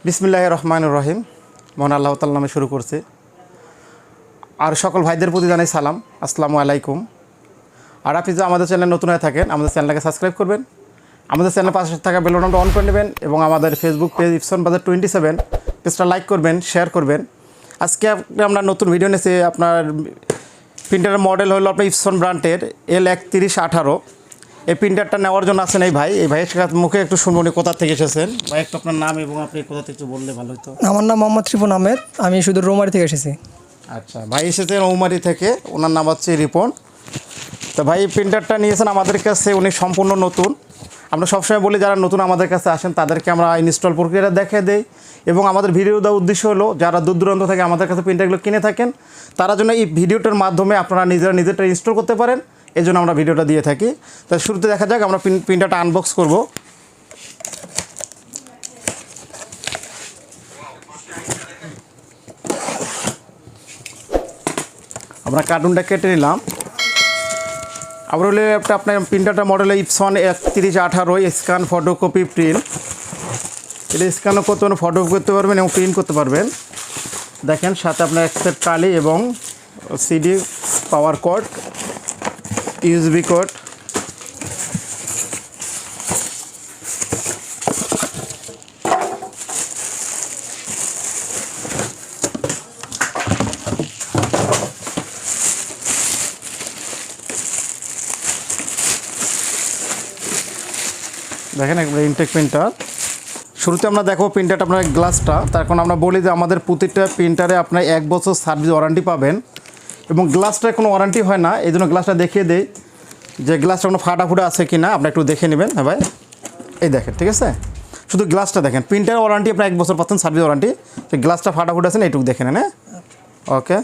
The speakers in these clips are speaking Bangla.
বিসমিল্লাহির রহমানির রহিম। মহান আল্লাহ তাআলার নামে শুরু করছি। আর সকল ভাইদের প্রতি জানাই সালাম, আসসালামু আলাইকুম। আর আপনি যদি আমাদের চ্যানেলে নতুন হয়ে থাকেন, আমাদের চ্যানেলটাকে সাবস্ক্রাইব করবেন, আমাদের চ্যানেলের পাশে থাকা বেল বাটনটা অন করে নেবেন এবং আমাদের ফেসবুক পেজ এপসন বাজার 27 পেজটা লাইক করবেন, শেয়ার করবেন। আজকে আমরা নতুন ভিডিও নিয়েছি। আপনার প্রিন্টারের মডেল হলো আপনার এপসন ব্র্যান্ডের L3118। এই প্রিন্টারটা নেওয়ার জন্য আছেন এই ভাইয়ের মুখে একটু শুনবনি কোথা থেকে এসেছেন। ভাই একটু আপনার নাম এবং আপনি কোথা থেকে বললে ভালো হতো। আমার নাম মোহাম্মদ রিপন আহমেদ, আমি শুধু রৌমারি থেকে এসেছি। আচ্ছা, ভাই এসেছেন রৌমারি থেকে, ওনার নাম হচ্ছে রিপন। তো ভাই প্রিন্টারটা নিয়েছেন আমাদের কাছে, উনি সম্পূর্ণ নতুন। আমরা সবসময় বলি যারা নতুন আমাদের কাছে আসেন তাদেরকে আমরা ইনস্টল প্রক্রিয়াটা দেখিয়ে দেই এবং আমাদের ভিডিও দেওয়ার উদ্দেশ্য হলো যারা দূর দূরান্ত থেকে আমাদের কাছে প্রিন্টারগুলো কিনে থাকেন তারা যেন এই ভিডিওটার মাধ্যমে আপনারা নিজেরটা ইনস্টল করতে পারেন, এই জন্য আমরা ভিডিওটা দিয়ে থাকি। তো শুরুতে দেখা যাক, আমরা প্রিন্টারটা আনবক্স করব। আমরা কার্টুনটা কেটে নিলাম। আবার হলে একটা আপনার প্রিন্টারটা model Epson L3118 scan photocopy print. এটা স্ক্যানও করতে পারবেন, ফটো করতে পারবেন এবং প্রিন্ট করতে পারবেন। দেখেন সাথে আপনার একসেট কালি এবং CD power cord, USB code. দেখেন একবার ইনটেক প্রিন্টার। শুরুতে আমরা দেখো প্রিন্টারটা আপনার গ্লাসটা, তার কারণ আমরা বলি যে আমাদের প্রতিটা প্রিন্টারে আপনার 1 বছর সার্ভিস ওয়ারেন্টি পাবেন এবং গ্লাসটার কোনো ওয়ারেন্টি হয় না। এই জন্য গ্লাসটা দেখিয়ে দেই যে গ্লাসটা কোনো ফাটা আছে কি না, আপনি একটু দেখে নেবেন। হ্যাঁ ভাই, এই দেখেন, ঠিক আছে, শুধু গ্লাসটা দেখেন। প্রিন্টার ওয়ারেন্টি আপনার 1 বছর পাচ্ছেন সার্ভিস ওয়ারেন্টি। তো গ্লাসটা ফাটা আছে না, এইটুকু দেখে নেন। হ্যাঁ, ওকে।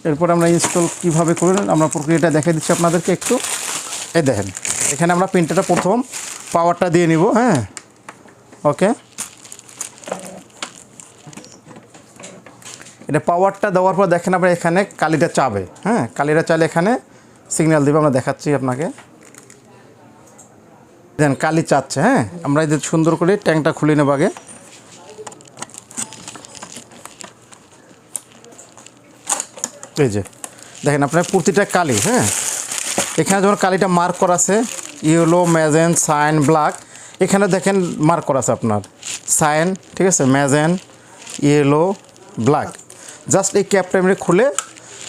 এরপর আমরা ইনস্টল কীভাবে করবেন আমরা প্রক্রিয়াটা দেখে দিচ্ছি আপনাদেরকে একটু। এই দেখেন, এখানে আমরা প্রিন্টারটা প্রথম পাওয়ারটা দিয়ে নিব। হ্যাঁ, ওকে। এটা পাওয়ারটা দেওয়ার পর দেখেন আপনার এখানে কালিটা চাবে। হ্যাঁ, কালিটা চাইলে এখানে সিগন্যাল দেবে, আমরা দেখাচ্ছি আপনাকে। দেখেন কালি চাচ্ছে। হ্যাঁ, আমরা এই যে সুন্দর করে ট্যাঙ্কটা খুলে নেব আগে। এই যে দেখেন আপনার প্রতিটা কালি। হ্যাঁ, এখানে যখন কালিটা মার্ক করা আছে ইয়েলো, ম্যাজেন, সাইন, ব্ল্যাক, এখানে দেখেন মার্ক করা আছে আপনার সাইন, ঠিক আছে, ম্যাজেন, ইয়েলো, ব্ল্যাক। জাস্ট এই ক্যাপটা এমনি খুলে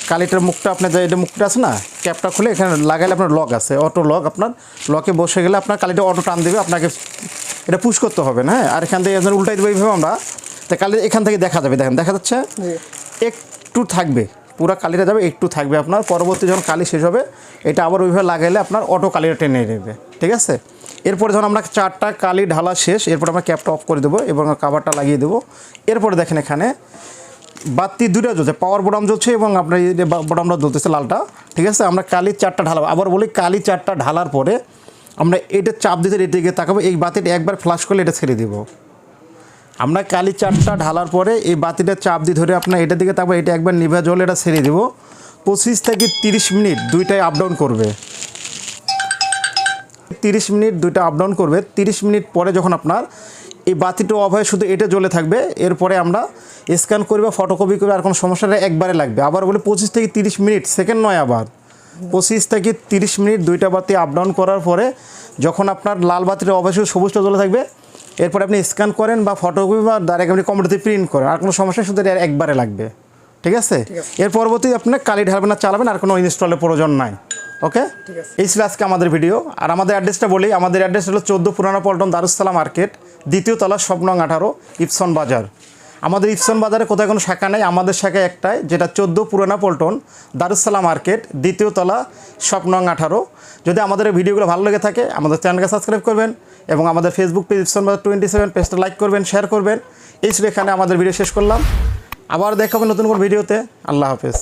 কালিটার মুখটা আপনার যে এটা মুখটা আছে না, ক্যাপটা খুলে এখানে লাগাইলে আপনার লক আছে, অটো লক। আপনার লকে বসে গেলে আপনার কালিটা অটো টান দেবে, আপনাকে এটা পুশ করতে হবে না। হ্যাঁ, আর এখান থেকে উল্টাই দেবো এইভাবে আমরা। তো কালি এখান থেকে দেখা যাবে, দেখেন দেখা যাচ্ছে একটু থাকবে, পুরো কালিটা যাবে, একটু থাকবে আপনার। পরবর্তী যখন কালি শেষ হবে এটা আবার ওইভাবে লাগাইলে আপনার অটো কালিটা টেনে নেবে, ঠিক আছে। এরপরে যখন আমরা 4টা কালি ঢালা শেষ, এরপর আমরা ক্যাপটা অফ করে দেবো এবং কাভারটা লাগিয়ে দেবো। এরপরে দেখেন এখানে বাতি 2টা জ্বলছে, পাওয়ার বোটাম জ্বলছে এবং আপনার এই বোটামটা জ্বলতেছে লালটা, ঠিক আছে। আমরা কালি 4টা ঢালাবো। আবার বলি কালি 4টা ঢালার পরে আমরা এটা চাপ দিতে এদিকে তাকাবো, এই বাতিটা একবার ফ্লাশ করলে এটা ছেড়ে দেবো। আমরা কালি 4টা ঢালার পরে এই বাতিটা চাপ দিয়ে ধরে আপনার এটার দিকে তারপর এটা একবার নিভে জল এটা ছেড়ে দেবো। 25 থেকে 30 মিনিট দুইটাই আপ ডাউন করবে। 30 মিনিট দুইটা আপ ডাউন করবে। 30 মিনিট পরে যখন আপনার এই বাতিটা অফ হয়ে শুধু এটা জ্বলে থাকবে, এরপরে আমরা স্ক্যান করবে, ফটোকপি করবে, আর কোনো সমস্যাটা একবারে লাগবে। আবার বলে 25 থেকে 30 মিনিট, সেকেন্ড নয়, আবার 25 থেকে 30 মিনিট দুইটা বাতি আপ ডাউন করার পরে যখন আপনার লাল বাতিটা অফ হয়ে শুধু সবুজটা জ্বলে থাকবে, এরপরে আপনি স্ক্যান করেন বা ফটোকপি বা ডাইরেক্ট আপনি কম্পিউটারে প্রিন্ট করেন, আর কোনো সমস্যা শুধু একবারে লাগবে, ঠিক আছে। এর পরবর্তী আপনি কালি ঢালবেন না, চালাবেন, আর কোনো ইনস্টলের প্রয়োজন নাই। ওকে, এই ছিল আজকে আমাদের ভিডিও। আর আমাদের অ্যাড্রেসটা বলি, আমাদের অ্যাড্রেস হলো 14 পুরানা পল্টন, দারুসালাম মার্কেট, 2য় তলা, শপ নং 18, এপসন বাজার। আমাদের এপসন বাজারে কোথায় কোনো শাখা নেই, আমাদের শাখায় একটাই, যেটা 14 পুরানা পল্টন, দারুসালাম মার্কেট, 2য় তলা, শপ নং 18। যদি আমাদের এই ভিডিওগুলো ভালো লেগে থাকে আমাদের চ্যানেলকে সাবস্ক্রাইব করবেন এবং আমাদের ফেসবুক পেজ এপসন বাজার 27 পেজটা লাইক করবেন, শেয়ার করবেন। এই ছিল এখানে আমাদের ভিডিও শেষ করলাম। আবার দেখা হবে নতুন কোনো ভিডিওতে। আল্লাহ হাফেজ।